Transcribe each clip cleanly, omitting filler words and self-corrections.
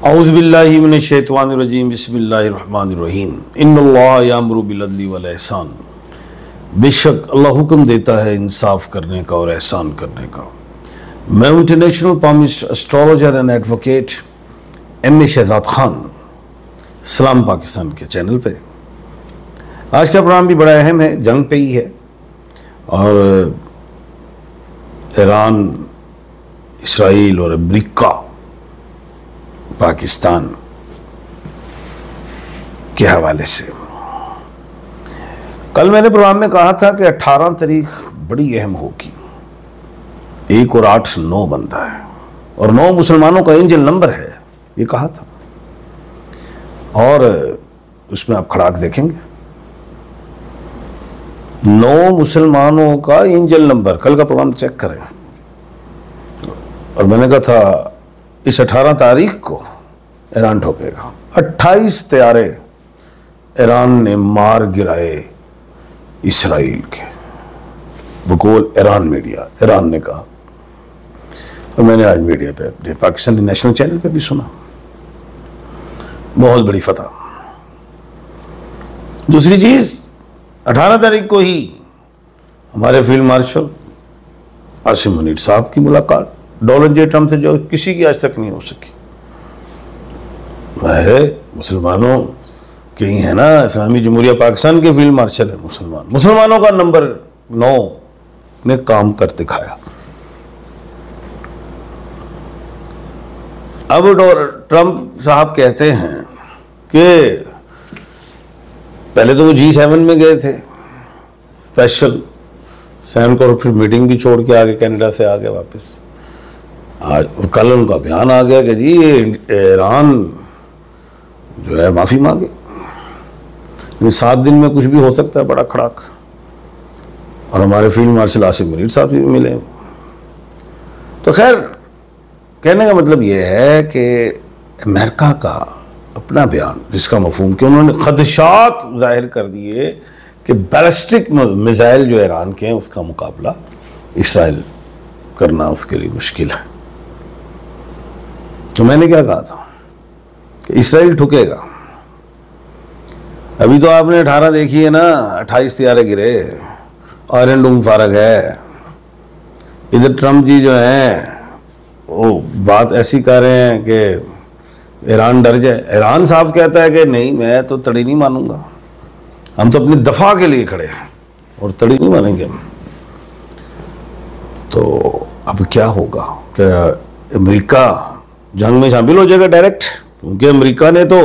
औज़ुबिल्लाहि मिनश्शैतानिर्रजीम बिस्मिल्लाहिर्रहमानिर्रहीम इन्नल्लाह यामुरु बिल-अदली वल एहसान। बेशक अल्लाह हुक्म देता है इंसाफ करने का और एहसान करने का। मैं international palmist astrologer and advocate M.A. Shahzad Khan सलाम पाकिस्तान के चैनल पे। आज का प्रोग्राम भी बड़ा अहम है, जंग पे ही है और ईरान, इसराइल और अमेरिका पाकिस्तान के हवाले से। कल मैंने प्रोग्राम में कहा था कि 18 तारीख बड़ी अहम होगी। 1 और 8 9 बनता है और 9 मुसलमानों का एंजल नंबर है, ये कहा था। और उसमें आप खड़ाक देखेंगे 9 मुसलमानों का एंजल नंबर। कल का प्रोग्राम चेक करें। और मैंने कहा था इस 18 तारीख को ईरान ठोकेगा। 28 तैयारे ईरान ने मार गिराए इसराइल के, बकौल ईरान मीडिया। ईरान ने कहा और मैंने आज मीडिया पे अपने पाकिस्तानी नेशनल चैनल पे भी सुना। बहुत बड़ी फतह। दूसरी चीज, 18 तारीख को ही हमारे फील्ड मार्शल आसिम मुनीर साहब की मुलाकात डोनाल्ड जे ट्रंप से, जो किसी की आज तक नहीं हो सकी। वह मुसलमानों के ही है ना, इस्लामी जमहूरिया पाकिस्तान के फील्ड मार्शल है। मुसलमानों का नंबर 9 ने काम कर दिखाया। अब ट्रंप साहब कहते हैं कि पहले तो वो G7 में गए थे स्पेशल सैन को, फिर मीटिंग भी छोड़ के आ गए, कनाडा से आ गए वापस। आज कल उनका बयान आ गया कि जी ईरान जो है माफ़ी मांगे। 7 दिन में कुछ भी हो सकता है, बड़ा खड़ाक। और हमारे फील्ड मार्शल आसिम मुनीर साहब भी मिले। तो खैर, कहने का मतलब यह है कि अमेरिका का अपना बयान, जिसका मफहूम कि उन्होंने खदशात जाहिर कर दिए कि बैलिस्टिक मिसाइल जो ईरान के हैं उसका मुकाबला इसराइल करना उसके लिए मुश्किल है। तो मैंने क्या कहा था कि इसराइल ठुकेगा। अभी तो आपने 18 देखी है ना, 28 तैयारे गिरे, आयरन डोम फारग है। इधर ट्रंप जी जो हैं वो बात ऐसी कर रहे हैं कि ईरान डर जाए। ईरान साफ कहता है कि नहीं, मैं तो तड़ी नहीं मानूंगा, हम तो अपनी दफा के लिए खड़े हैं और तड़ी नहीं मानेंगे हम। तो अब क्या होगा कि अमेरिका जंग में शामिल हो जाएगा डायरेक्ट, क्योंकि अमेरिका ने तो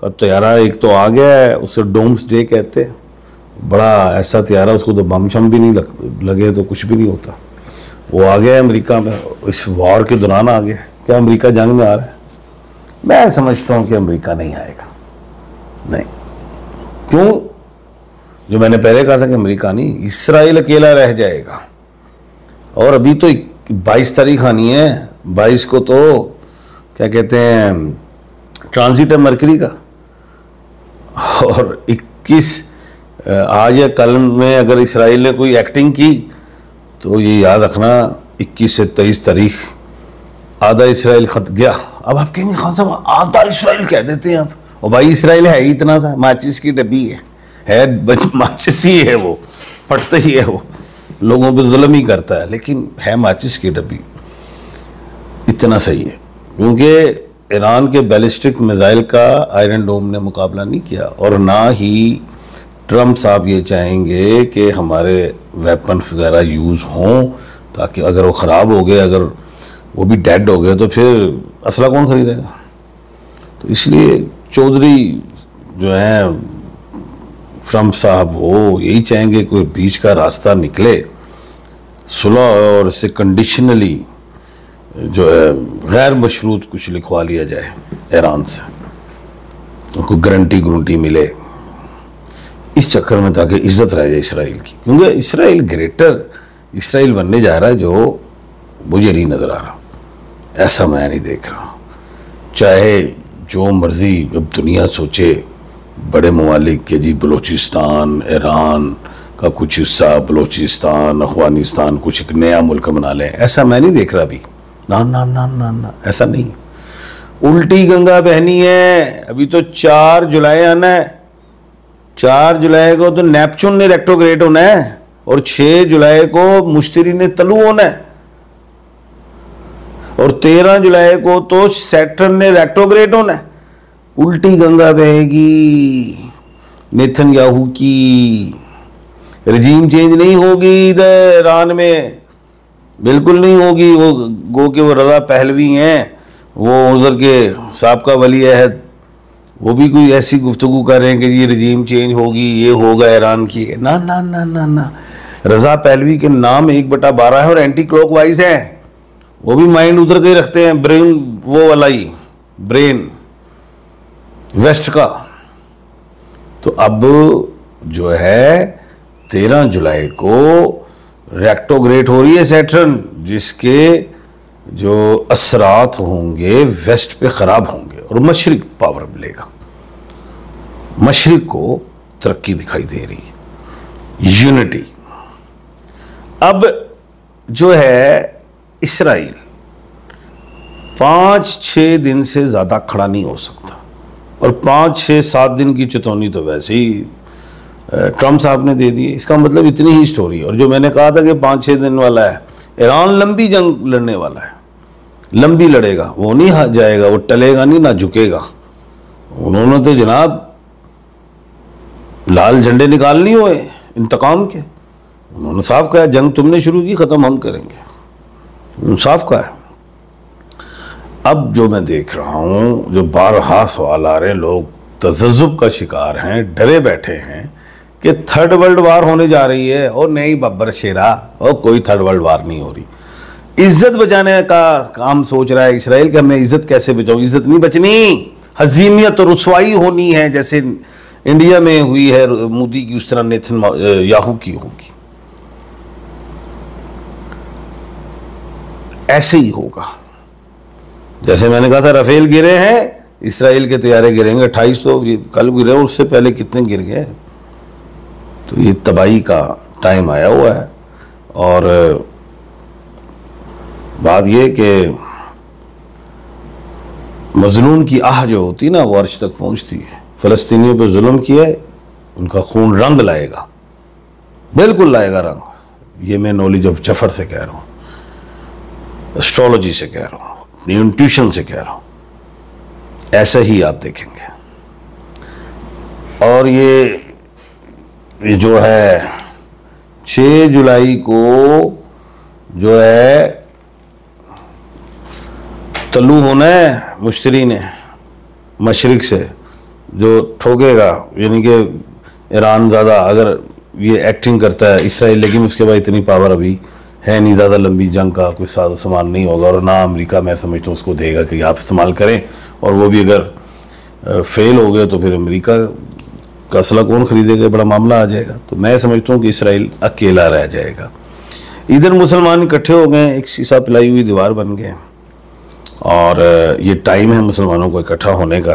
तैयारा एक तो आ गया है, उसे डोम्स डे कहते हैं। बड़ा ऐसा तैयारा, उसको तो बम शम भी नहीं लगे तो कुछ भी नहीं होता। वो आ गया है अमेरिका में, इस वॉर के दौरान आ गया। क्या अमेरिका जंग में आ रहा है? मैं समझता हूँ कि अमेरिका नहीं आएगा। नहीं, क्यों? जो मैंने पहले कहा था कि अमेरिका नहीं, इसराइल अकेला रह जाएगा। और अभी तो 22 तारीख आनी है। 22 को तो क्या कहते हैं ट्रांजिट है मरकरी का, और 21 आज या कल में अगर इसराइल ने कोई एक्टिंग की तो ये याद रखना 21 से 23 तारीख आधा इसराइल खत गया। अब आप कहेंगे खान साहब आधा इसराइल कह देते हैं आप, और भाई इसराइल है ही इतना सा, माचिस की डब्बी है माचिस ही है, वो फटता ही है, वो लोगों पे जुल्म ही करता है, लेकिन है माचिस की डब्बी। इतना सही है, क्योंकि ईरान के बैलिस्टिक मिसाइल का आयरन डोम ने मुकाबला नहीं किया, और ना ही ट्रंप साहब ये चाहेंगे कि हमारे वेपन्स वगैरह यूज़ हों, ताकि अगर वो ख़राब हो गए, अगर वो भी डेड हो गए, तो फिर असला कौन ख़रीदेगा। तो इसलिए चौधरी जो हैं ट्रंप साहब, वो यही चाहेंगे कोई बीच का रास्ता निकले, सुलह, और इससे कंडीशनली जो है गैर मशरूत कुछ लिखवा लिया जाए ईरान से, उनको गारंटी मिले इस चक्कर में, ताकि इज्जत रह जाए इसराइल की। क्योंकि इसराइल ग्रेटर इसराइल बनने जा रहा है, जो मुझे नहीं नज़र आ रहा, ऐसा मैं नहीं देख रहा। चाहे जो मर्जी अब दुनिया सोचे, बड़े ममालिक के जी बलूचिस्तान, ईरान का कुछ हिस्सा, बलूचिस्तान, अफगानिस्तान कुछ एक नया मुल्क बना लें, ऐसा मैं नहीं देख रहा अभी। ना ना ना ना ना, ऐसा नहीं। उल्टी गंगा बहनी है। अभी तो 4 जुलाई आना है, 4 जुलाई को तो नेपच्यून ने रेट्रोग्रेड होना है और 6 जुलाई को मुश्तरी ने तलु होना है और 13 जुलाई को तो सैटर्न ने रेट्रोग्रेड होना है। उल्टी गंगा बहेगी नेतन्याहू की। रजीम चेंज नहीं होगी इधर ईरान में, बिल्कुल नहीं होगी। वो गो के वो रजा पहलवी हैं, वो उधर के साबका वली अहद, वो भी कोई ऐसी गुफ्तगू कर रहे हैं कि ये रजीम चेंज होगी, ये होगा ईरान की। ना ना ना ना ना, रजा पहलवी के नाम 1/12 है और एंटी क्लॉकवाइज है। वो भी माइंड उधर के ही रखते हैं, ब्रेन वो वाला ही, ब्रेन वेस्ट का। तो अब जो है 13 जुलाई को रेट्रोग्रेड हो रही है सैटर्न, जिसके जो असरात होंगे वेस्ट पे खराब होंगे और मशरिक पावर मिलेगा। मशरिक को तरक्की दिखाई दे रही है, यूनिटी। अब जो है इसराइल 5-6 दिन से ज्यादा खड़ा नहीं हो सकता और 5-6-7 दिन की चेतावनी तो वैसे ही ट्रम्प साहब ने दे दी। इसका मतलब इतनी ही स्टोरी है। और जो मैंने कहा था कि 5-6 दिन वाला है, ईरान लंबी जंग लड़ने वाला है, लंबी लड़ेगा, वो नहीं हार जाएगा, वो टलेगा नहीं, ना झुकेगा। उन्होंने तो जनाब लाल झंडे निकाल नहीं हुए इंतकाम के। उन्होंने साफ कहा जंग तुमने शुरू की, खत्म हम करेंगे, साफ कहा है। अब जो मैं देख रहा हूं, जो बारहा सवाल आ रहे हैं, लोग तजज्जुब का शिकार हैं, डरे बैठे हैं कि 3rd वर्ल्ड वार होने जा रही है। और नहीं बब्बर शेरा, और कोई 3rd वर्ल्ड वार नहीं हो रही। इज्जत बचाने का काम सोच रहा है इसराइल कि मैं इज्जत कैसे बचाऊं। इज्जत नहीं बचनी, हजीमियत और रुसवाई होनी है। जैसे इंडिया में हुई है मोदी की, उस तरह नेतन्याहू की होगी। ऐसे ही होगा। जैसे मैंने कहा था राफेल गिरे हैं, इसराइल के तैयारे गिरेंगे। 28 तो ये कल गिरे, उससे पहले कितने गिर गए। तो ये तबाही का टाइम आया हुआ है। और बात ये कि मजलूम की आह जो होती ना, वो अर्श तक पहुंचती है। फ़लस्तीनियों पर जुल्म किया है, उनका खून रंग लाएगा, बिल्कुल लाएगा रंग। ये मैं नॉलेज ऑफ जफर से कह रहा हूँ, एस्ट्रोलॉजी से कह रहा हूँ, अपनी इंट्यूशन से कह रहा हूँ। ऐसा ही आप देखेंगे। और ये जो है 6 जुलाई को जो है तलू होना है मुश्तरी ने मशरिक से, जो ठोकेगा। यानी कि ईरान ज़्यादा अगर ये एक्टिंग करता है इसराइल, लेकिन उसके बाद इतनी पावर अभी है नहीं, ज़्यादा लंबी जंग का कोई सादा सामान नहीं होगा। और ना अमेरिका मैं समझता हूँ उसको देगा कि आप इस्तेमाल करें। और वो भी अगर फेल हो गए तो फिर अमेरिका का असला कौन खरीदेगा, बड़ा मामला आ जाएगा। तो मैं समझता हूँ कि इसराइल अकेला रह जाएगा। इधर मुसलमान इकट्ठे हो गए, एक शीशा पिलाई हुई दीवार बन गए। और ये टाइम है मुसलमानों को इकट्ठा होने का,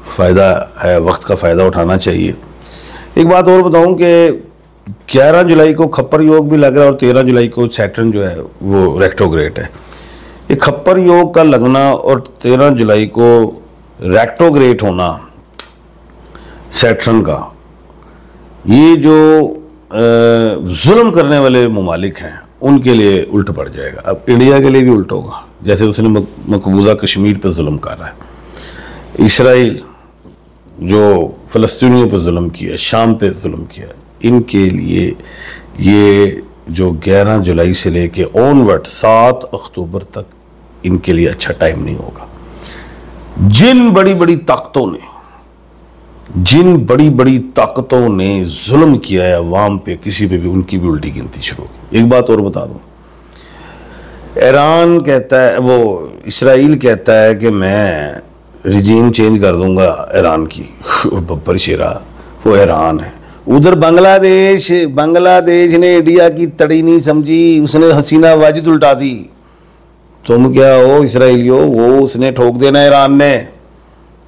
फ़ायदा है, वक्त का फ़ायदा उठाना चाहिए। एक बात और बताऊं कि 11 जुलाई को खप्पर योग भी लग रहा है और 13 जुलाई को सैटर्न जो है वो रेट्रोग्रेड है। ये खप्पर योग का लगना और 13 जुलाई को रेट्रोग्रेड होना सैटर्न का, ये जो जुल्म करने वाले ममालिक हैं उनके लिए उल्ट पड़ जाएगा। अब इंडिया के लिए भी उल्ट होगा, जैसे उसने मकबूजा कश्मीर पर जुल्म कर रहा है। इसराइल जो फ़लस्तीनियों पर जुल्म किया, शाम पे जुल्म किया, इनके लिए ये जो 11 जुलाई से लेके ऑनवर्ड 7 अक्टूबर तक इनके लिए अच्छा टाइम नहीं होगा। जिन बड़ी बड़ी ताकतों ने जुल्म किया है अवाम पे, किसी पे भी, उनकी भी उल्टी गिनती शुरू होगी। एक बात और बता दूं, ईरान कहता है, वो इसराइल कहता है कि मैं रिजीम चेंज कर दूंगा ईरान की। बब्बर शेरा, वो ईरान है। उधर बांग्लादेश ने इंडिया की तड़ी नहीं समझी, उसने हसीना वाजिद उल्टा दी। तुम क्या हो इसराइलियो, वो उसने ठोक देना ईरान ने।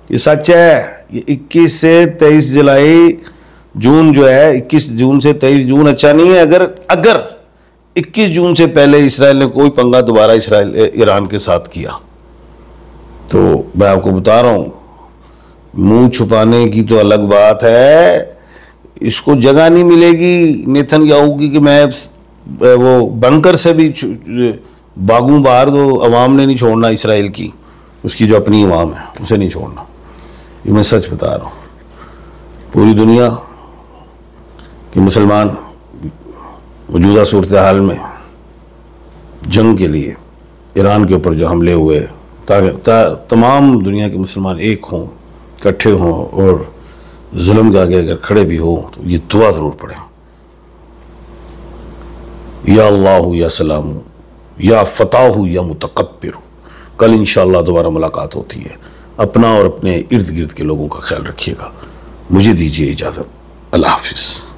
ये सच है। ये 21 से 23 जुलाई जून जो है, 21 जून से 23 जून अच्छा नहीं है। अगर 21 जून से पहले इसराइल ने कोई पंगा दोबारा ईरान के साथ किया तो मैं आपको बता रहा हूँ, मुंह छुपाने की तो अलग बात है, इसको जगह नहीं मिलेगी नेतन्याहू की कि मैं वो बंकर से भी भागूं बाहर, तो अवाम ने नहीं छोड़ना इसराइल की, उसकी जो अपनी अवाम है उसे नहीं छोड़ना। ये मैं सच बता रहा हूँ। पूरी दुनिया के मुसलमान मौजूदा सूरत हाल में जंग के लिए ईरान के ऊपर जो हमले हुए, ताकि तमाम दुनिया के मुसलमान एक हों, इकट्ठे हों और जुल्म के आगे अगर खड़े भी हो तो ये दुआ ज़रूर पढ़ें, या अल्लाह या सलाम या फताह या मुतकब्बिर। कल इंशाअल्लाह दोबारा मुलाकात होती है। अपना और अपने इर्द गिर्द के लोगों का ख्याल रखिएगा। मुझे दीजिए इजाज़त। अल्लाह हाफिज़।